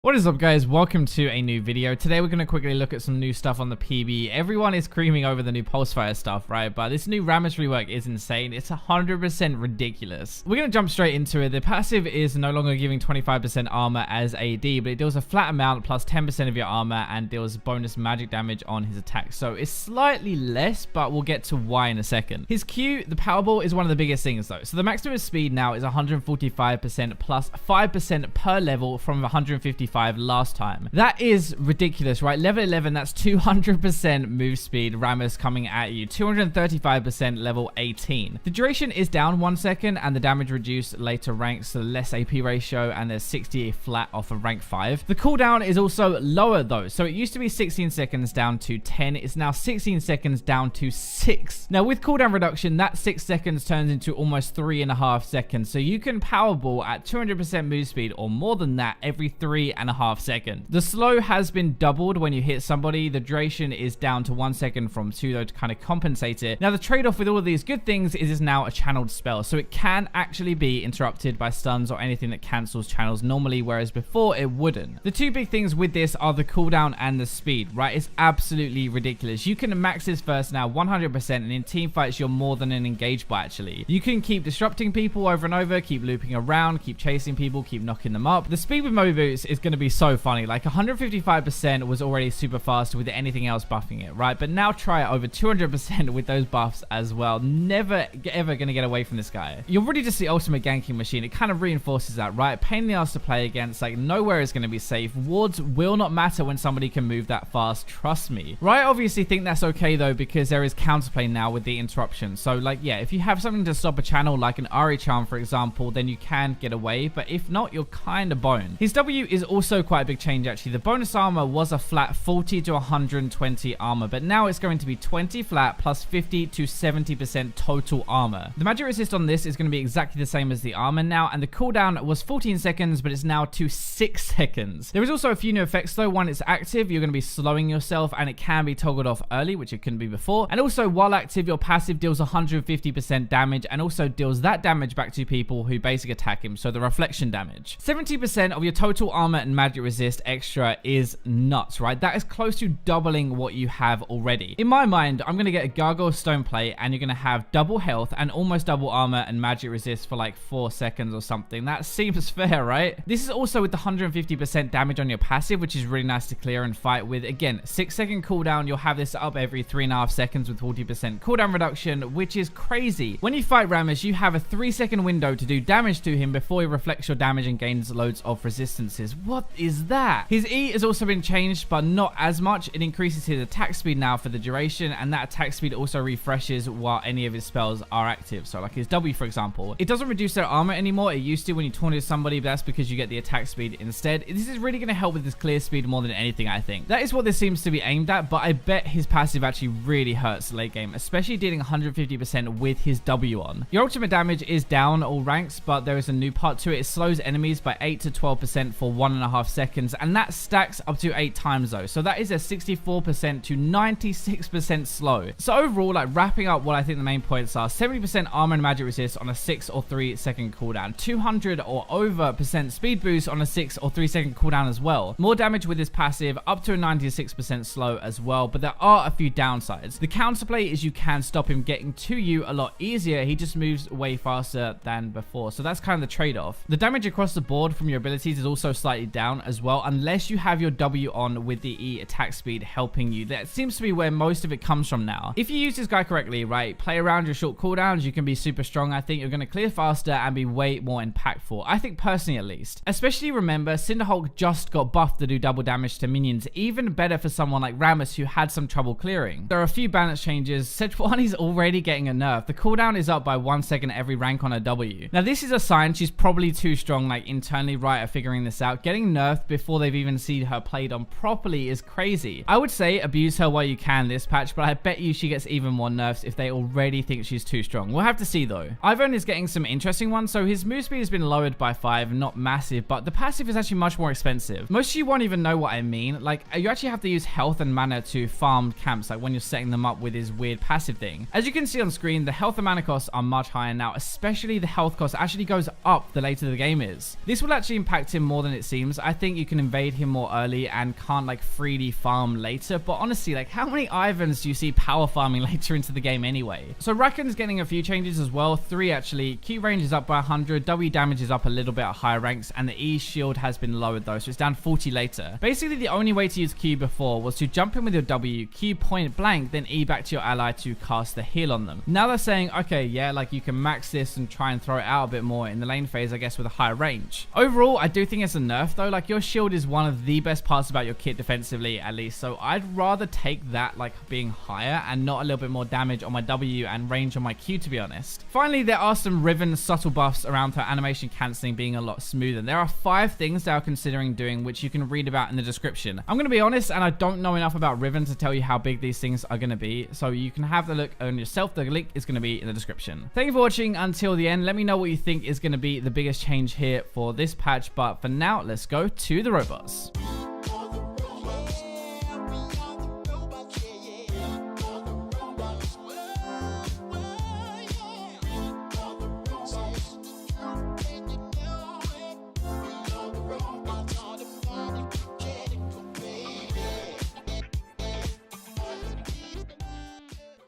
What is up, guys? Welcome to a new video. Today we're going to quickly look at some new stuff on the PBE. Everyone is screaming over the new Pulsefire stuff, right? But this new RAMMUS rework is insane. It's 100% ridiculous. We're going to jump straight into it. The passive is no longer giving 25% armor as AD, but it deals a flat amount plus 10% of your armor and deals bonus magic damage on his attack. So it's slightly less, but we'll get to why in a second. His Q, the Powerball, is one of the biggest things though. So the maximum speed now is 145% plus 5% per level from 155 last time. That is ridiculous, right? Level 11, that's 200% move speed RAMMUS coming at you. 235% level 18. The duration is down 1 second and the damage reduced later ranks, so less AP ratio, and there's 60 flat off of rank 5. The cooldown is also lower though. So it used to be 16 seconds down to 10. It's now 16 seconds down to 6. Now with cooldown reduction, that 6 seconds turns into almost 3.5 seconds. So you can Powerball at 200% move speed or more than that every 3.5 seconds. The slow has been doubled when you hit somebody. The duration is down to 1 second from 2 though to kind of compensate it. Now the trade-off with all of these good things is it's now a channeled spell, so it can actually be interrupted by stuns or anything that cancels channels normally, whereas before it wouldn't. The two big things with this are the cooldown and the speed, right? It's absolutely ridiculous. You can max this first now 100%, and in team fights you're more than an engage bot actually. You can keep disrupting people over and over, keep looping around, keep chasing people, keep knocking them up. The speed with Moby Boots is going to be so funny. Like 155% was already super fast with anything else buffing it, right? But now try it over 200% with those buffs as well. Never ever gonna get away from this guy. You're really just the ultimate ganking machine. It kind of reinforces that, right? Pain in the ass to play against. Like nowhere is gonna be safe. Wards will not matter when somebody can move that fast, trust me. Right, obviously think that's okay though, because there is counterplay now with the interruption. So like, yeah, if you have something to stop a channel like an Ari charm for example, then you can get away, but if not, you're kind of boned. His W is also quite a big change actually. The bonus armor was a flat 40 to 120 armor, but now it's going to be 20 flat plus 50 to 70% total armor. The magic resist on this is going to be exactly the same as the armor now, and the cooldown was 14 seconds, but it's now to 6 seconds. There is also a few new effects though. One, it's active, you're going to be slowing yourself, and it can be toggled off early, which it couldn't be before. And also while active, your passive deals 150% damage and also deals that damage back to people who basic attack him, so the reflection damage. 70% of your total armor and magic resist extra is nuts, right? That is close to doubling what you have already. In my mind, I'm going to get a Gargoyle Stone Plate and you're going to have double health and almost double armor and magic resist for like 4 seconds or something. That seems fair, right? This is also with the 150% damage on your passive, which is really nice to clear and fight with. Again, 6-second cooldown. You'll have this up every 3.5 seconds with 40% cooldown reduction, which is crazy. When you fight RAMMUS, you have a 3-second window to do damage to him before he reflects your damage and gains loads of resistances. What is that? His E has also been changed, but not as much. It increases his attack speed now for the duration, and that attack speed also refreshes while any of his spells are active. So like his W, for example, it doesn't reduce their armor anymore. It used to when you taunted somebody, but that's because you get the attack speed instead. This is really going to help with his clear speed more than anything, I think. That is what this seems to be aimed at, but I bet his passive actually really hurts late game, especially dealing 150% with his W on. Your ultimate damage is down all ranks, but there is a new part to it. It slows enemies by 8 to 12% for 1.5 seconds, and that stacks up to 8 times though. So that is a 64% to 96% slow. So overall, like wrapping up what I think the main points are: 70% armor and magic resist on a 6 or 3 second cooldown, 200 or over % speed boost on a 6 or 3 second cooldown as well. More damage with his passive, up to a 96% slow as well, but there are a few downsides. The counterplay is you can stop him getting to you a lot easier. He just moves way faster than before, so that's kind of the trade-off. The damage across the board from your abilities is also slightly down as well, unless you have your W on with the E attack speed helping you. That seems to be where most of it comes from now. If you use this guy correctly, right, play around your short cooldowns, you can be super strong. I think you're going to clear faster and be way more impactful. I think personally at least. Especially remember, Cinderhulk just got buffed to do double damage to minions. Even better for someone like RAMMUS who had some trouble clearing. There are a few balance changes. Sejuani is already getting a nerf. The cooldown is up by 1 second every rank on a W. Now this is a sign she's probably too strong, like internally, right, at figuring this out. Getting nerfed before they've even seen her played on properly is crazy. I would say abuse her while you can this patch, but I bet you she gets even more nerfs if they already think she's too strong. We'll have to see though. Ivern is getting some interesting ones. So his move speed has been lowered by 5, not massive, but the passive is actually much more expensive. Most of you won't even know what I mean. Like you actually have to use health and mana to farm camps, like when you're setting them up with his weird passive thing. As you can see on screen, the health and mana costs are much higher now, especially the health cost actually goes up the later the game is. This will actually impact him more than it seems items, I think you can invade him more early and can't like 3D farm later. But honestly, like how many Ivans do you see power farming later into the game anyway? So Rakken's getting a few changes as well, 3 actually. Q range is up by 100, W damage is up a little bit at higher ranks, and the E shield has been lowered though, so it's down 40 later. Basically, the only way to use Q before was to jump in with your W, Q point blank, then E back to your ally to cast the heal on them. Now they're saying, okay, yeah, like you can max this and try and throw it out a bit more in the lane phase, I guess, with a higher range. Overall, I do think it's a nerf though. Like your shield is one of the best parts about your kit defensively, at least, so I'd rather take that like being higher and not a little bit more damage on my W and range on my Q, to be honest. Finally, there are some Riven subtle buffs around her animation cancelling being a lot smoother. There are 5 things they are considering doing, which you can read about in the description. I'm going to be honest, and I don't know enough about Riven to tell you how big these things are going to be, so you can have the look on yourself. The link is going to be in the description. Thank you for watching until the end. Let me know what you think is going to be the biggest change here for this patch, but for now, let's go to the robots.